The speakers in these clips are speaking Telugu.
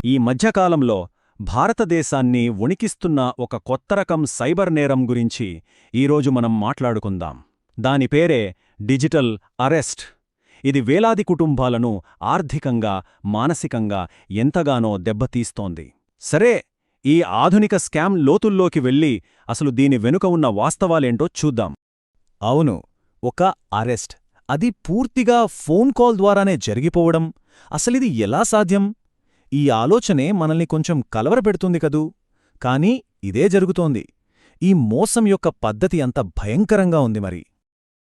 ఈ మధ్యకాలంలో భారతదేశాన్ని వణికిస్తున్న ఒక కొత్త రకం సైబర్ నేరం గురించి ఈరోజు మనం మాట్లాడుకుందాం. దాని పేరే డిజిటల్ అరెస్ట్. ఇది వేలాది కుటుంబాలను ఆర్థికంగా, మానసికంగా ఎంతగానో దెబ్బతీస్తోంది. సరే, ఈ ఆధునిక స్కామ్ లోతుల్లోకి వెళ్ళి అసలు దీని వెనుక ఉన్న వాస్తవాలేంటో చూద్దాం. అవును, ఒక అరెస్ట్, అది పూర్తిగా ఫోన్ కాల్ ద్వారానే జరిగిపోవడం, అసలిది ఎలా సాధ్యం? ఈ ఆలోచనే మనల్ని కొంచెం కలవరపెడుతుంది కదూ. కానీ ఇదే జరుగుతోంది. ఈ మోసం యొక్క పద్ధతి అంత భయంకరంగా ఉంది మరి.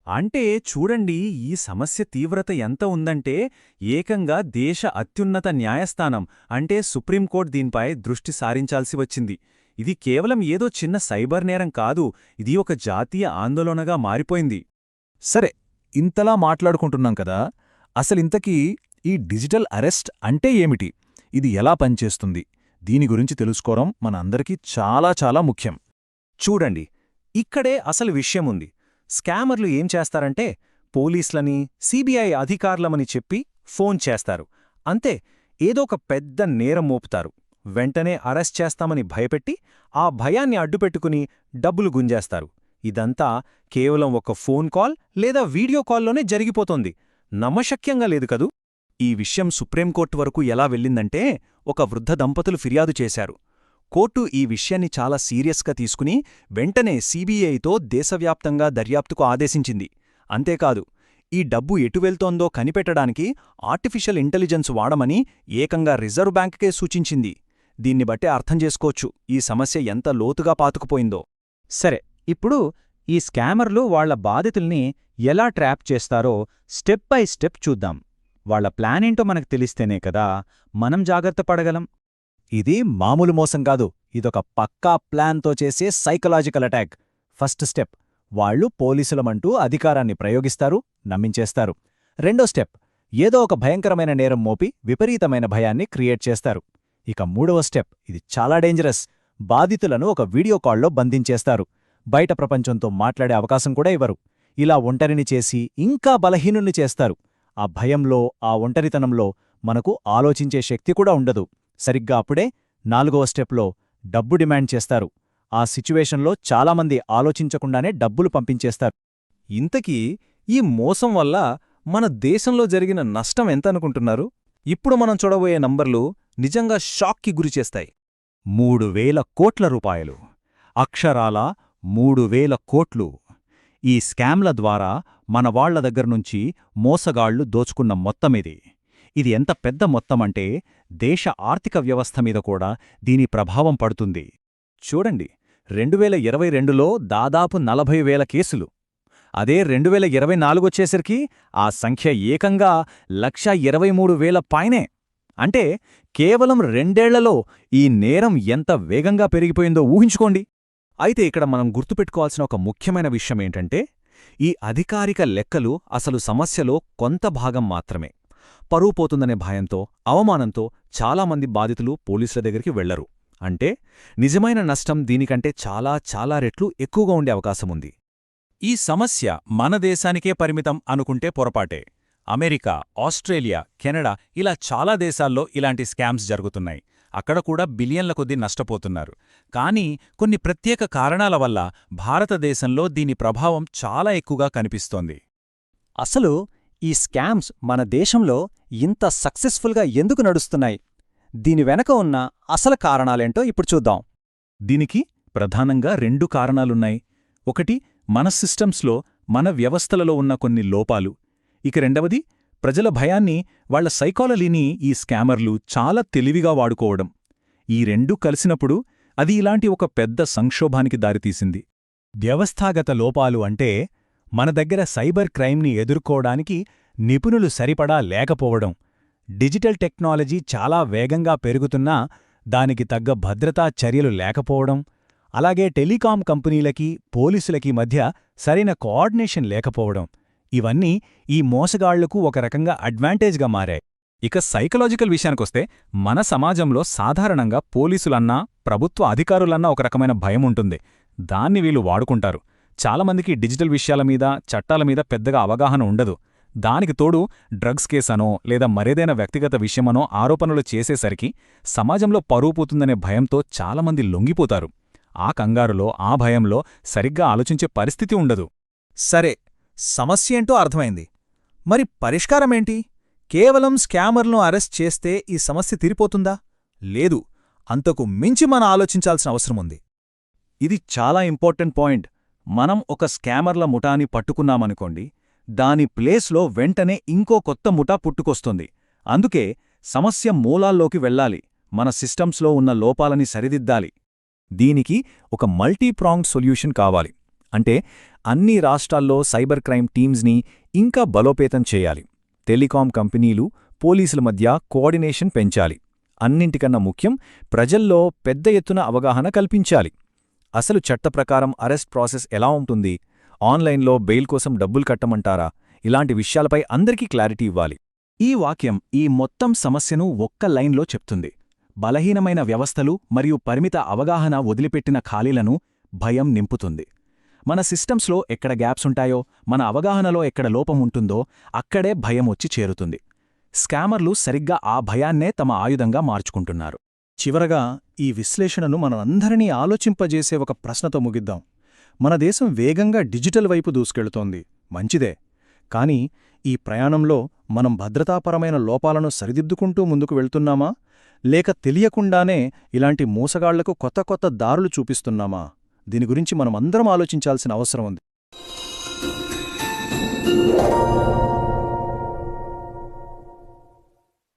అంటే చూడండి, ఈ సమస్య తీవ్రత ఎంత ఉందంటే ఏకంగా దేశ అత్యున్నత న్యాయస్థానం అంటే సుప్రీంకోర్టు దీనిపై దృష్టి సారించాల్సి వచ్చింది. ఇది కేవలం ఏదో చిన్న సైబర్ నేరం కాదు, ఇది ఒక జాతీయ ఆందోళనగా మారిపోయింది. సరే, ఇంతలా మాట్లాడుకుంటున్నాం కదా, అసలింతకీ ఈ డిజిటల్ అరెస్ట్ అంటే ఏమిటి? ఇది ఎలా పనిచేస్తుంది? దీని గురించి తెలుసుకోవడం మన అందరికీ చాలా చాలా ముఖ్యం. చూడండి, ఇక్కడే అసలు విషయముంది. స్కామర్లు ఏం చేస్తారంటే పోలీసులని, సిబిఐ అధికారులమని చెప్పి ఫోన్ చేస్తారు. అంతే, ఏదో ఒక పెద్ద నేరం మోపుతారు. వెంటనే అరెస్ట్ చేస్తామని భయపెట్టి ఆ భయాన్ని అడ్డుపెట్టుకుని డబ్బులు గుంజేస్తారు. ఇదంతా కేవలం ఒక ఫోన్ కాల్ లేదా వీడియో కాల్లోనే జరిగిపోతోంది. నమ్మశక్యంగా లేదు కదూ. ఈ విషయం సుప్రీంకోర్టు వరకు ఎలా వెళ్ళిందంటే ఒక వృద్ధ దంపతులు ఫిర్యాదు చేశారు. కోర్టు ఈ విషయాన్ని చాలా సీరియస్గా తీసుకుని వెంటనే సిబిఐతో దేశవ్యాప్తంగా దర్యాప్తుకు ఆదేశించింది. అంతేకాదు, ఈ డబ్బు ఎటు వెళ్తోందో కనిపెట్టడానికి ఆర్టిఫిషియల్ ఇంటెలిజెన్స్ వాడమని ఏకంగా రిజర్వ్ బ్యాంకుకే సూచించింది. దీన్ని బట్టే అర్థం చేసుకోవచ్చు ఈ సమస్య ఎంత లోతుగా పాతుకుపోయిందో. సరే, ఇప్పుడు ఈ స్కామర్లు వాళ్ల బాధితుల్ని ఎలా ట్రాప్ చేస్తారో స్టెప్ బై స్టెప్ చూద్దాం. వాళ్ల ప్లానేంటో మనకు తెలిస్తేనే కదా మనం జాగ్రత్త పడగలం. ఇది మామూలు మోసం కాదు, ఇదొక పక్కా ప్లాన్తో చేసే సైకలాజికల్ అటాక్. ఫస్ట్ స్టెప్, వాళ్లు పోలీసులమంటూ అధికారాన్ని ప్రయోగిస్తారు, నమ్మించేస్తారు. రెండో స్టెప్, ఏదో ఒక భయంకరమైన నేరం మోపి విపరీతమైన భయాన్ని క్రియేట్ చేస్తారు. ఇక మూడవ స్టెప్, ఇది చాలా డేంజరస్, బాధితులను ఒక వీడియో కాల్లో బంధించేస్తారు. బయట ప్రపంచంతో మాట్లాడే అవకాశం కూడా ఇవ్వరు. ఇలా ఒంటరిని చేసి ఇంకా బలహీనుణ్ణి చేస్తారు. ఆ భయంలో, ఆ ఒంటరితనంలో మనకు ఆలోచించే శక్తి కూడా ఉండదు. సరిగ్గా అప్పుడే నాలుగవ స్టెప్లో డబ్బు డిమాండ్ చేస్తారు. ఆ సిచ్యువేషన్లో చాలామంది ఆలోచించకుండానే డబ్బులు పంపించేస్తారు. ఇంతకీ ఈ మోసం వల్ల మన దేశంలో జరిగిన నష్టం ఎంతనుకుంటున్నారు? ఇప్పుడు మనం చూడబోయే నంబర్లు నిజంగా షాక్కి గురిచేస్తాయి. 3,000 కోట్ల రూపాయలు. అక్షరాల 3,000 కోట్లు. ఈ స్కామ్ల ద్వారా మనవాళ్ల దగ్గర్నుంచి మోసగాళ్లు దోచుకున్న మొత్తమిది. ఇది ఎంత పెద్ద మొత్తమంటే దేశ ఆర్థిక వ్యవస్థ మీద కూడా దీని ప్రభావం పడుతుంది. చూడండి, 2022లో దాదాపు 40,000 కేసులు. అదే 2024 వచ్చేసరికి ఆ సంఖ్య ఏకంగా 1,23,000 పైనే. అంటే కేవలం 2 ఏళ్లలో ఈ నేరం ఎంత వేగంగా పెరిగిపోయిందో ఊహించుకోండి. అయితే ఇక్కడ మనం గుర్తుపెట్టుకోవాల్సిన ఒక ముఖ్యమైన విషయమేంటంటే ఈ అధికారిక లెక్కలు అసలు సమస్యలో కొంత భాగం మాత్రమే. పరువు పోతుందనే భయంతో, అవమానంతో చాలామంది బాధితులు పోలీసుల దగ్గరికి వెళ్లరు. అంటే నిజమైన నష్టం దీనికంటే చాలా చాలా రెట్లు ఎక్కువగా ఉండే అవకాశముంది. ఈ సమస్య మన దేశానికే పరిమితం అనుకుంటే పొరపాటే. అమెరికా, ఆస్ట్రేలియా, కెనడా ఇలా చాలా దేశాల్లో ఇలాంటి స్కామ్స్ జరుగుతున్నాయి. అక్కడ కూడా బిలియన్ల కొద్దీ నష్టపోతున్నారు. కానీ కొన్ని ప్రత్యేక కారణాల వల్ల భారతదేశంలో దీని ప్రభావం చాలా ఎక్కువగా కనిపిస్తోంది. అసలు ఈ స్కామ్స్ మన దేశంలో ఇంత సక్సెస్ఫుల్గా ఎందుకు నడుస్తున్నాయి? దీని వెనక ఉన్న అసలు కారణాలేంటో ఇప్పుడు చూద్దాం. దీనికి ప్రధానంగా 2 కారణాలున్నాయి. ఒకటి, మన సిస్టమ్స్లో, మన వ్యవస్థలలో ఉన్న కొన్ని లోపాలు. ఇక రెండవది, ప్రజల భయాన్ని, వాళ్ల సైకాలజీని ఈ స్కామర్లు చాలా తెలివిగా వాడుకోవడం. ఈ రెండూ కలిసినప్పుడు అది ఇలాంటి ఒక పెద్ద సంక్షోభానికి దారితీసింది. వ్యవస్థాగత లోపాలు అంటే మన దగ్గర సైబర్ క్రైమ్ని ఎదుర్కోవడానికి నిపుణులు సరిపడా లేకపోవడం. డిజిటల్ టెక్నాలజీ చాలా వేగంగా పెరుగుతున్నా దానికి తగ్గ భద్రతా చర్యలు లేకపోవడం. అలాగే టెలికాం కంపెనీలకి, పోలీసులకి మధ్య సరైన కోఆర్డినేషన్ లేకపోవడం. ఇవన్నీ ఈ మోసగాళ్లకు ఒక రకంగా అడ్వాంటేజ్గా మారాయి. ఇక సైకలాజికల్ విషయానికొస్తే మన సమాజంలో సాధారణంగా పోలీసులన్నా, ప్రభుత్వ అధికారులన్నా ఒక రకమైన భయముంటుంది. దాన్ని వీళ్ళు వాడుకుంటారు. చాలామందికి డిజిటల్ విషయాల మీద, చట్టాల మీద పెద్దగా అవగాహన ఉండదు. దానికి తోడు డ్రగ్స్ కేసనో లేదా మరేదైనా వ్యక్తిగత విషయమనో ఆరోపణలు చేసేసరికి సమాజంలో పరువు పోతుందనే భయంతో చాలామంది లొంగిపోతారు. ఆ కంగారులో, ఆ భయంలో సరిగ్గా ఆలోచించే పరిస్థితి ఉండదు. సరే, సమస్యేంటో అర్థమైంది. మరి పరిష్కారమేంటి? కేవలం స్కామర్లను అరెస్ట్ చేస్తే ఈ సమస్య తీరిపోతుందా? లేదు, అంతకు మించి మనం ఆలోచించాల్సిన అవసరముంది. ఇది చాలా ఇంపార్టెంట్ పాయింట్. మనం ఒక స్కామర్ల ముఠాని పట్టుకున్నామనుకోండి, దాని ప్లేస్లో వెంటనే ఇంకో కొత్త ముఠా పుట్టుకొస్తుంది. అందుకే సమస్య మూలాల్లోకి వెళ్ళాలి, మన సిస్టమ్స్లో ఉన్న లోపాలని సరిదిద్దాలి. దీనికి ఒక మల్టీప్రాంగ్డ్ సొల్యూషన్ కావాలి. అంటే అన్ని రాష్ట్రాల్లో సైబర్ క్రైమ్ టీమ్స్ని ఇంకా బలోపేతం చేయాలి. టెలికాం కంపెనీలు, పోలీసుల మధ్య కోఆర్డినేషన్ పెంచాలి. అన్నింటికన్నా ముఖ్యం, ప్రజల్లో పెద్ద ఎత్తున అవగాహన కల్పించాలి. అసలు చట్టప్రకారం అరెస్ట్ ప్రాసెస్ ఎలా ఉంటుంది, ఆన్లైన్లో బెయిల్ కోసం డబ్బులు కట్టమంటారా, ఇలాంటి విషయాలపై అందరికీ క్లారిటీ ఇవ్వాలి. ఈ వాక్యం ఈ మొత్తం సమస్యను ఒక్క లైన్లో చెప్తుంది. బలహీనమైన వ్యవస్థలు మరియు పరిమిత అవగాహన వదిలిపెట్టిన ఖాళీలను భయం నింపుతుంది. మన సిస్టమ్స్లో ఎక్కడ గ్యాప్స్ ఉంటాయో, మన అవగాహనలో ఎక్కడ లోపముంటుందో అక్కడే భయం వచ్చి చేరుతుంది. స్కామర్లు సరిగ్గా ఆ భయాన్నే తమ ఆయుధంగా మార్చుకుంటున్నారు. చివరగా ఈ విశ్లేషణను మనందరినీ ఆలోచింపజేసే ఒక ప్రశ్నతో ముగిద్దాం. మన దేశం వేగంగా డిజిటల్ వైపు దూసుకెళుతోంది, మంచిదే. కానీ ఈ ప్రయాణంలో మనం భద్రతాపరమైన లోపాలను సరిదిద్దుకుంటూ ముందుకు వెళ్తున్నామా, లేక తెలియకుండానే ఇలాంటి మోసగాళ్లకు కొత్త కొత్త దారులు చూపిస్తున్నామా? దీని గురించి మనమందరం ఆలోచించాల్సిన అవసరం ఉంది.